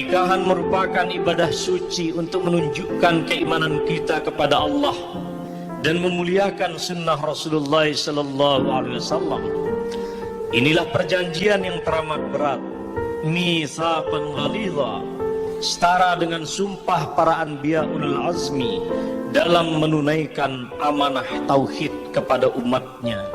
Pernikahan merupakan ibadah suci untuk menunjukkan keimanan kita kepada Allah dan memuliakan sunnah Rasulullah sallallahu alaihi wasallam. Inilah perjanjian yang teramat berat, mitsaqan ghalidha, setara dengan sumpah para anbiya ulul azmi dalam menunaikan amanah tauhid kepada umatnya.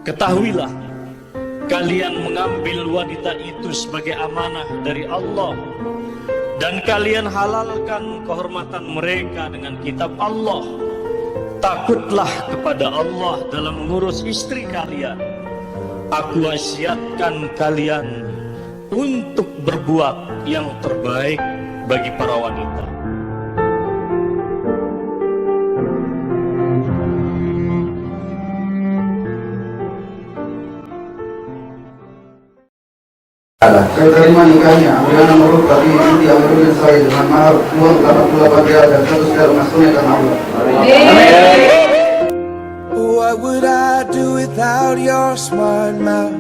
Ketahuilah, kalian mengambil wanita itu sebagai amanah dari Allah, dan kalian halalkan kehormatan mereka dengan kitab Allah. Takutlah kepada Allah dalam mengurus istri kalian. Aku wasiatkan kalian untuk berbuat yang terbaik bagi para wanita. Terima nikahnya, Amriana Maruf tadi inti Amriulin saya dengan mahar uang 88 riyal dan 100 dirham mas tunaikan Allah. What would I do without your smart mouth,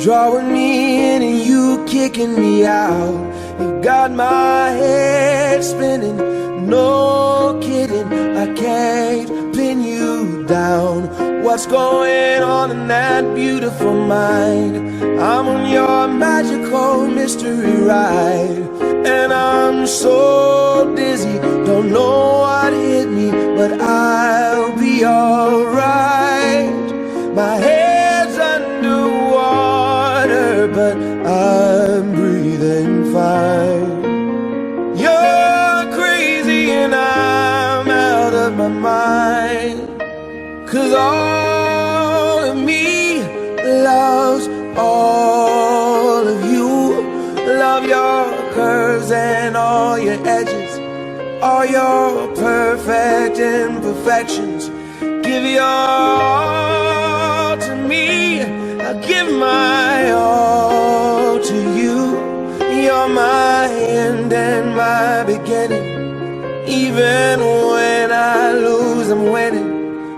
drawing me in and you kicking me out? You got my head spinning, no kidding, I can't pin you down. What's going on in that beautiful mind? I'm on your magical mystery ride, and I'm so dizzy, don't know what hit me, but I'll be alright. My head's underwater, but I'm breathing fine. You're crazy and I'm out of my mind, 'cause all of me loves all of you. Love your curves and all your edges, all your perfect imperfections. Give your all to me, I give my all to you. You're my end and my beginning. Even when I lose, I'm winning,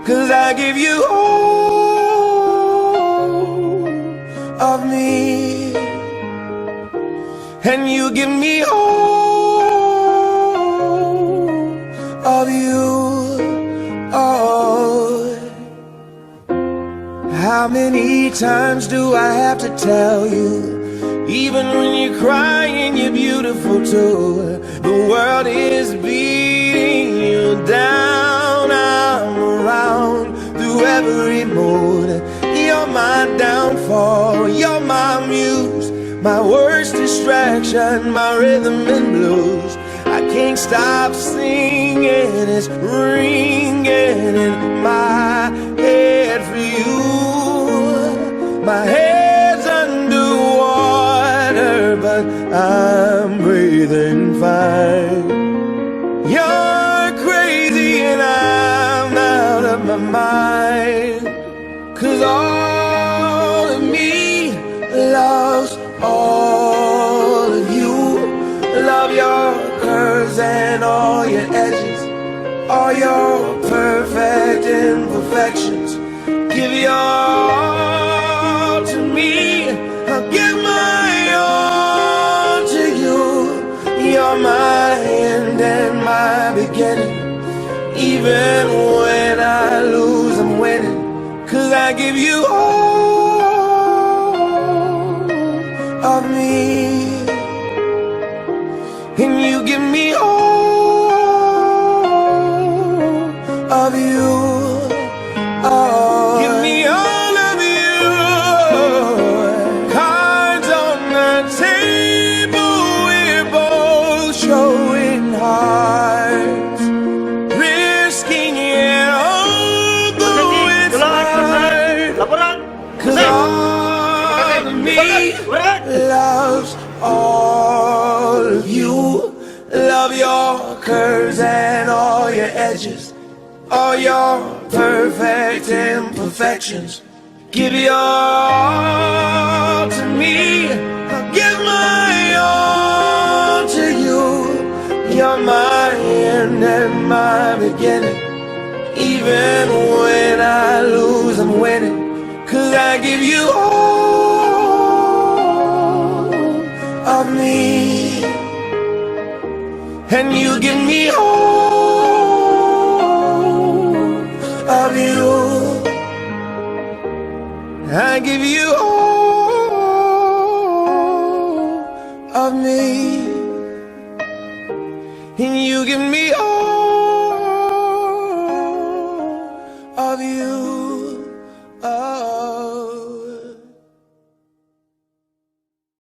'cause I give you all of me, and you give me all of you. Oh, how many times do I have to tell you? Even when you're crying, you're beautiful too. The world is beating you down. I'm around through every mood. You're my downfall, you're my muse, my worst distraction, my rhythm and blues. I can't stop singing, it's ringing in my head for you. My head's underwater, but I'm breathing fine. You're crazy and I'm out of my mind, 'cause all of me loves all of you. Love your curves and all your edges, all your perfect imperfections. Give your all to me, I'll give my all to you. You're my end and my beginning. Even when I lose, I'm winning, 'cause I give you all of me, and you give me all of you. Oh, give me all of you. Cards on the table, we're both showing hearts, risking it all, though it's hard. 'Cause all of me loves all of you. Love your curves and all your edges, all your perfect imperfections. Give your all to me, I'll give my all to you. You're my end and my beginning. Even when I lose, I'm winning. 'Cause I give you all of me, and you give me all of you. I give you all of me, and you give me all of you.